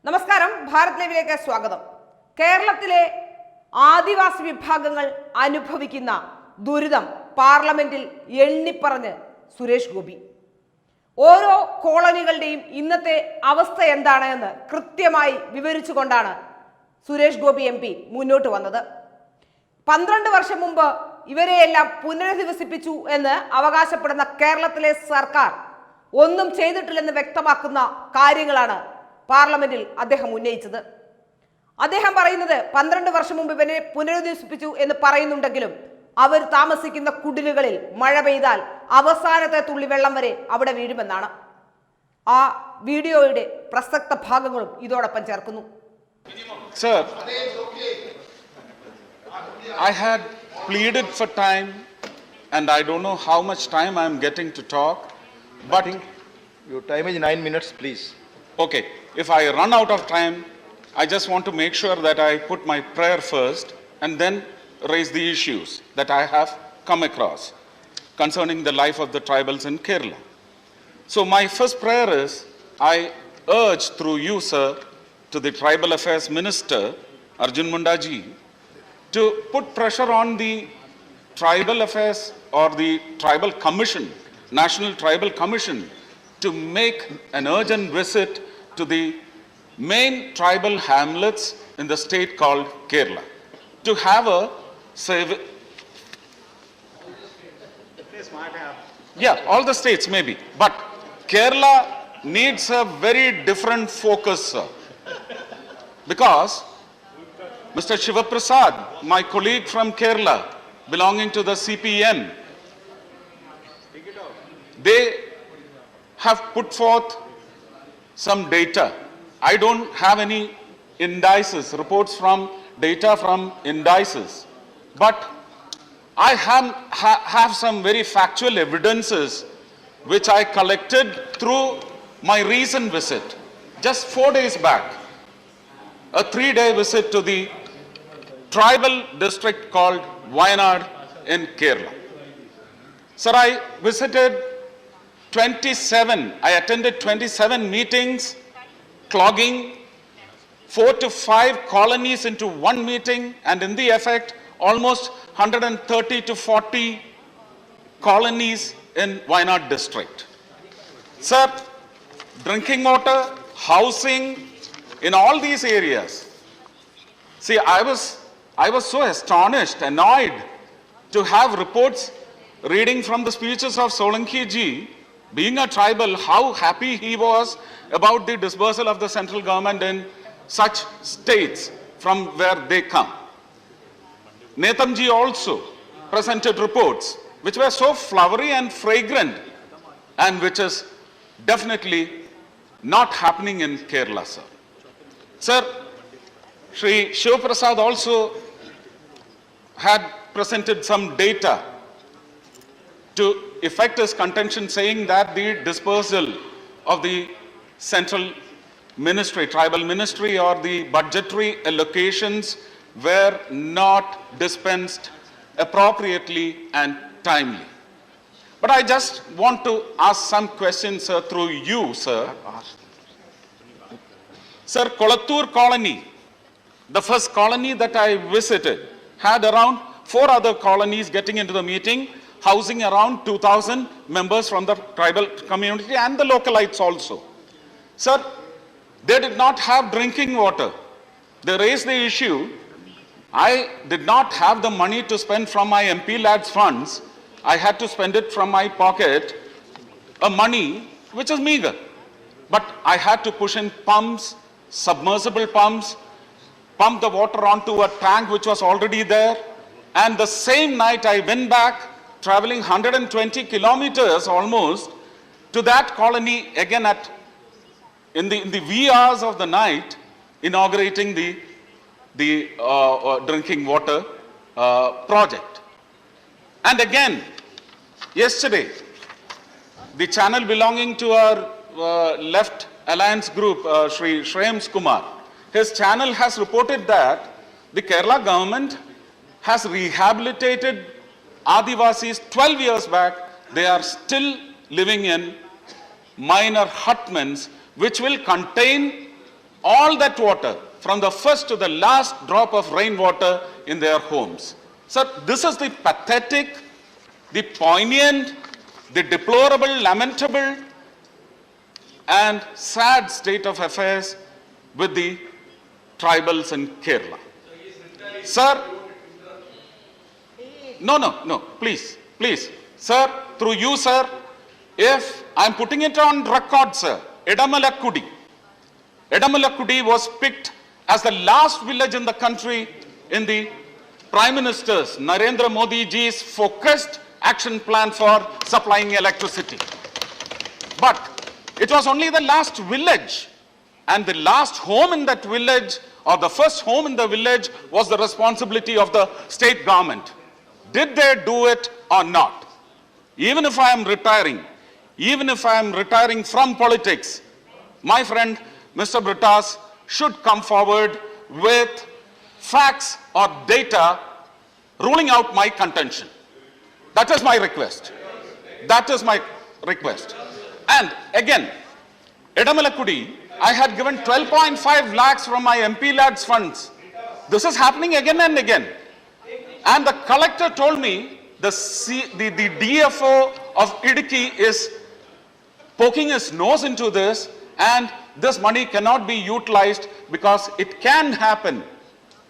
നമസ്കാരം, ഭാരത് ലൈവിലേക്ക് സ്വാഗതം. കേരളത്തിലെ ആദിവാസി വിഭാഗങ്ങൾ അനുഭവിക്കുന്ന ദുരിതം പാർലമെന്റിൽ എണ്ണിപ്പറഞ്ഞ് സുരേഷ് ഗോപി. ഓരോ കോളനികളുടെയും ഇന്നത്തെ അവസ്ഥ എന്താണ് എന്ന് കൃത്യമായി വിവരിച്ചുകൊണ്ടാണ് സുരേഷ് ഗോപി MP മുന്നോട്ട് വന്നത്. 12 വർഷം മുമ്പ് ഇവരെയെല്ലാം പുനരധിവസിപ്പിച്ചു എന്ന് അവകാശപ്പെടുന്ന കേരളത്തിലെ സർക്കാർ ഒന്നും ചെയ്തിട്ടില്ലെന്ന് വ്യക്തമാക്കുന്ന കാര്യങ്ങളാണ് പാർലമെന്റിൽ അദ്ദേഹം ഉന്നയിച്ചത്. അദ്ദേഹം പറയുന്നത് 12 വർഷം മുമ്പ് ഇവരെ പുനരധിവസിപ്പിച്ചു എന്ന് പറയുന്നുണ്ടെങ്കിലും അവർ താമസിക്കുന്ന കുടിലുകളിൽ മഴ പെയ്താൽ അവസാനത്തെ തുള്ളി വെള്ളം വരെ അവിടെ വീഴുമെന്നാണ്. ആ വീഡിയോയുടെ പ്രസക്ത ഭാഗങ്ങളും ഇതോടൊപ്പം ചേർക്കുന്നു. Sir, I had pleaded for time and I don't know how much time I am getting to talk, but your time is 9 minutes, please. Okay, if I run out of time, I just want to make sure that I put my prayer first and then raise the issues that I have come across concerning the life of the tribals in Kerala. So my first prayer is, I urge through you, sir, to the Tribal Affairs Minister, Arjun Mundaji, to put pressure on the Tribal Affairs or the Tribal Commission, National Tribal Commission, to make an urgent visit to the main tribal hamlets in the state called Kerala, to have a all the states maybe, but Kerala needs a very different focus, sir. Because Mr. Shiva Prasad, my colleague from Kerala, belonging to the CPM, they have put forth some data. I don't have any indices, reports from data from indices, but I have some very factual evidences which I collected through my recent visit, just 4 days back, a 3-day visit to the tribal district called Vijayan in Kerala. Sir, I attended 27 meetings, clogging 4 to 5 colonies into one meeting, and in the effect, almost 130 to 40 colonies in Vijayan district. Sir, drinking water, housing, in all these areas. See, I was so astonished, annoyed to have reports reading from the speeches of Solanki ji, being a tribal, how happy he was about the dispersal of the central government in such states from where they come. Netamji also presented reports which were so flowery and fragrant, and which is definitely not happening in Kerala, sir. Sir, Shri Shiva Prasad also had presented some data to effect his contention, saying that the dispersal of the central ministry, tribal ministry, or the budgetary allocations were not dispensed appropriately and timely. But I just want to ask some questions, sir, through you, sir. Sir, Kolattur colony, the first colony that I visited, had around 4 other colonies getting into the meeting, housing around 2,000 members from the tribal community and the localites also. Sir, they did not have drinking water. They raised the issue. I did not have the money to spend from my MP lads funds. I had to spend it from my pocket, a money which is meager. But I had to push in pumps, submersible pumps, pump the water onto a tank which was already there. And the same night I went back, traveling 120 kilometers almost, to that colony again in the wee hours of the night, inaugurating the drinking water project. And again, yesterday, the channel belonging to our left alliance group, Shri Suresh Kumar, his channel has reported that the Kerala government has rehabilitated Adivasis 12 years back. They are still living in minor hutments which will contain all that water from the first to the last drop of rainwater in their homes. Sir, this is the pathetic, the poignant, the deplorable, lamentable, and sad state of affairs with the tribals in Kerala. Sir, no, please, sir, through you, sir, if I'm putting it on record, sir, Edamalakudi was picked as the last village in the country in the Prime Minister's Narendra Modi ji's focused action plan for supplying electricity. But it was only the last village, and the last home in that village, or the first home in the village, was the responsibility of the state government. Did they do it or not? Even if I am retiring from politics, my friend Mr. Bharath should come forward with facts or data ruling out my contention. That is my request. And again, Edamalakudi, I had given 12.5 lakhs from my MP lads funds. This is happening again and again. And the collector told me the DFO of Idukki is poking his nose into this, and this money cannot be utilized because it can happen.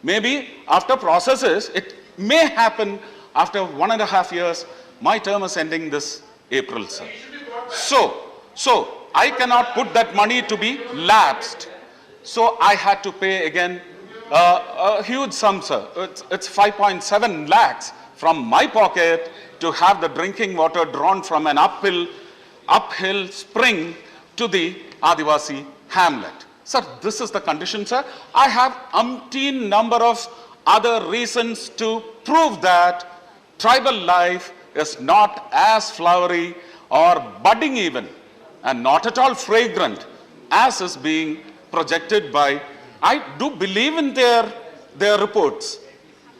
Maybe after processes, it may happen after 1.5 years. My term is ending this April, sir. So I cannot put that money to be lapsed. So I had to pay again a huge sum, sir. It's 5.7 lakhs from my pocket to have the drinking water drawn from an uphill spring to the Adivasi hamlet. Sir, this is the condition, sir. I have umpteen number of other reasons to prove that tribal life is not as flowery or budding even, and not at all fragrant as is being projected by. I do believe in their reports.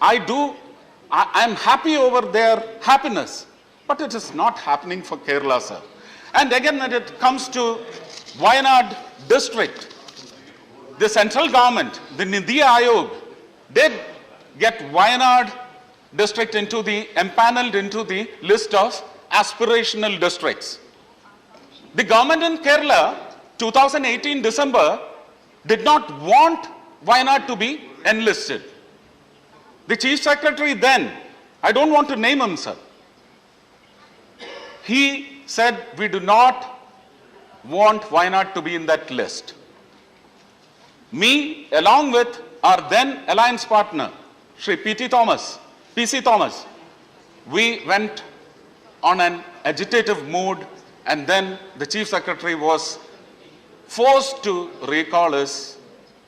I'm happy over their happiness, but it is not happening for Kerala, sir. And again, when it comes to Wayanad district, the central government, the Nidhi Ayog, did get Wayanad district empaneled into the list of aspirational districts. The government in Kerala, 2018 December, did not want Wayanad to be enlisted. The chief secretary then, I don't want to name him, sir, he said, we do not want Wayanad to be in that list. Me, along with our then alliance partner, Shri PC Thomas, we went on an agitative mood, and then the chief secretary was forced to recall his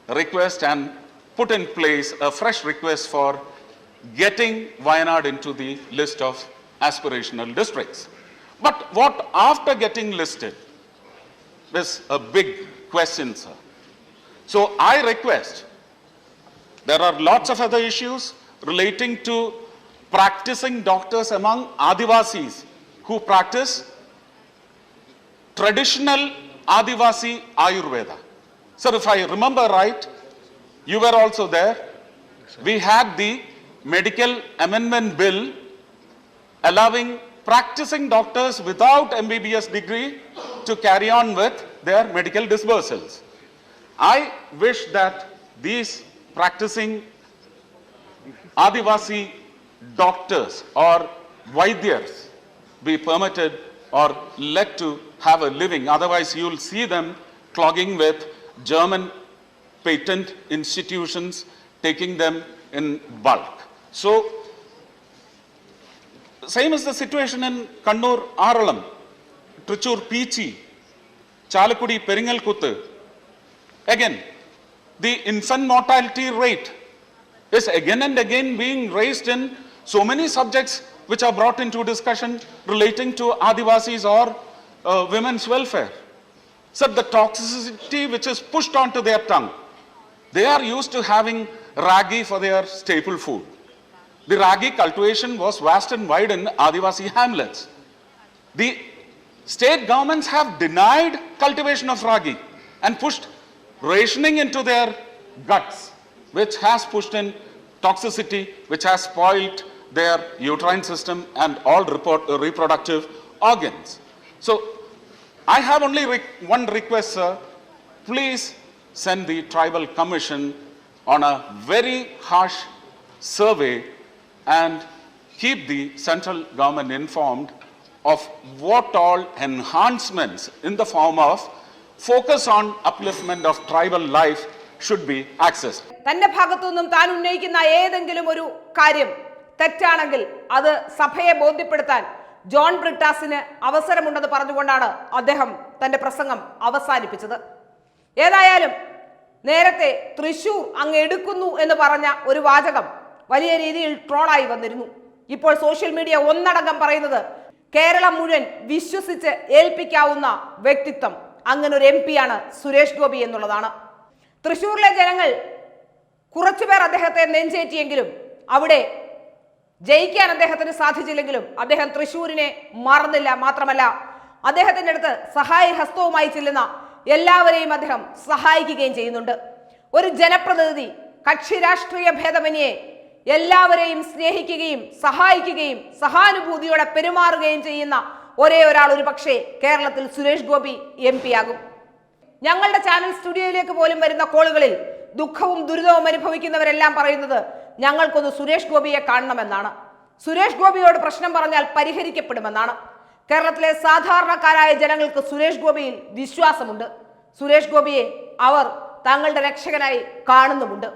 request and put in place a fresh request for getting Wayanad into the list of aspirational districts. But what after getting listed is a big question, sir. So I request, there are lots of other issues relating to practicing doctors among Adivasis who practice traditional Adivasi Ayurveda. Sir, if I remember right, you were also there. We had the medical amendment bill allowing practicing doctors without MBBS degree to carry on with their medical disbursals. I wish that these practicing Adivasi doctors or Vaidyas be permitted or let to have a living. Otherwise, you will see them clogging with German patent institutions, taking them in bulk. So, same is the situation in Kannur Aralam, Trichur Peechi, Chalakudi Peringalkuttu. Again, the infant mortality rate is again and again being raised in so many subjects which are brought into discussion relating to Adivasis or women's welfare. So the toxicity which is pushed onto their tongue, they are used to having ragi for their staple food. The ragi cultivation was vast and wide in Adivasi hamlets. The state governments have denied cultivation of ragi and pushed rationing into their guts, which has pushed in toxicity, which has spoiled their uterine system and all reproductive organs. So I have only one request, sir. Please send the tribal commission on a very harsh survey and keep the central government informed of what all enhancements in the form of focus on upliftment of tribal life should be accessed. തന്റെ ഭാഗത്തു നിന്നും താൻ ഉന്നയിക്കുന്ന ഏതെങ്കിലും ഒരു കാര്യം തെറ്റാണെങ്കിൽ അത് സഭയെ ബോധ്യപ്പെടുത്താൻ ജോൺ ബ്രിട്ടാസിന് അവസരമുണ്ടെന്ന് പറഞ്ഞുകൊണ്ടാണ് അദ്ദേഹം തന്റെ പ്രസംഗം അവസാനിപ്പിച്ചത്. ഏതായാലും നേരത്തെ തൃശൂർ അങ്ങ് എടുക്കുന്നു എന്ന് പറഞ്ഞ ഒരു വാചകം വലിയ രീതിയിൽ ട്രോളായി വന്നിരുന്നു. ഇപ്പോൾ സോഷ്യൽ മീഡിയ ഒന്നടങ്കം പറയുന്നത് കേരളം മുഴുവൻ വിശ്വസിച്ച് ഏൽപ്പിക്കാവുന്ന വ്യക്തിത്വം അങ്ങനെ ഒരു MP ആണ് സുരേഷ് ഗോപി എന്നുള്ളതാണ്. തൃശൂരിലെ ജനങ്ങൾ കുറച്ചുപേർ അദ്ദേഹത്തെ നെഞ്ചേറ്റിയെങ്കിലും അവിടെ ജയിക്കാൻ അദ്ദേഹത്തിന് സാധിച്ചില്ലെങ്കിലും അദ്ദേഹം തൃശൂരിനെ മറന്നില്ല. മാത്രമല്ല അദ്ദേഹത്തിന്റെ അടുത്ത് സഹായ ഹസ്തവുമായി ചെല്ലുന്ന എല്ലാവരെയും അദ്ദേഹം സഹായിക്കുകയും ചെയ്യുന്നുണ്ട്. ഒരു ജനപ്രതിനിധി കക്ഷി രാഷ്ട്രീയ ഭേദമന്യേ എല്ലാവരെയും സ്നേഹിക്കുകയും സഹായിക്കുകയും സഹാനുഭൂതിയോടെ പെരുമാറുകയും ചെയ്യുന്ന ഒരേ ഒരാൾ ഒരു പക്ഷേ കേരളത്തിൽ സുരേഷ് ഗോപി MP ആകും. ഞങ്ങളുടെ ചാനൽ സ്റ്റുഡിയോയിലേക്ക് പോലും വരുന്ന കോളുകളിൽ ദുഃഖവും ദുരിതവും അനുഭവിക്കുന്നവരെല്ലാം പറയുന്നത് ഞങ്ങൾക്കൊന്ന് സുരേഷ് ഗോപിയെ കാണണമെന്നാണ്. സുരേഷ് ഗോപിയോട് പ്രശ്നം പറഞ്ഞാൽ പരിഹരിക്കപ്പെടുമെന്നാണ്. കേരളത്തിലെ സാധാരണക്കാരായ ജനങ്ങൾക്ക് സുരേഷ് ഗോപിയിൽ വിശ്വാസമുണ്ട്. സുരേഷ് ഗോപിയെ അവർ തങ്ങളുടെ രക്ഷകനായി കാണുന്നുമുണ്ട്.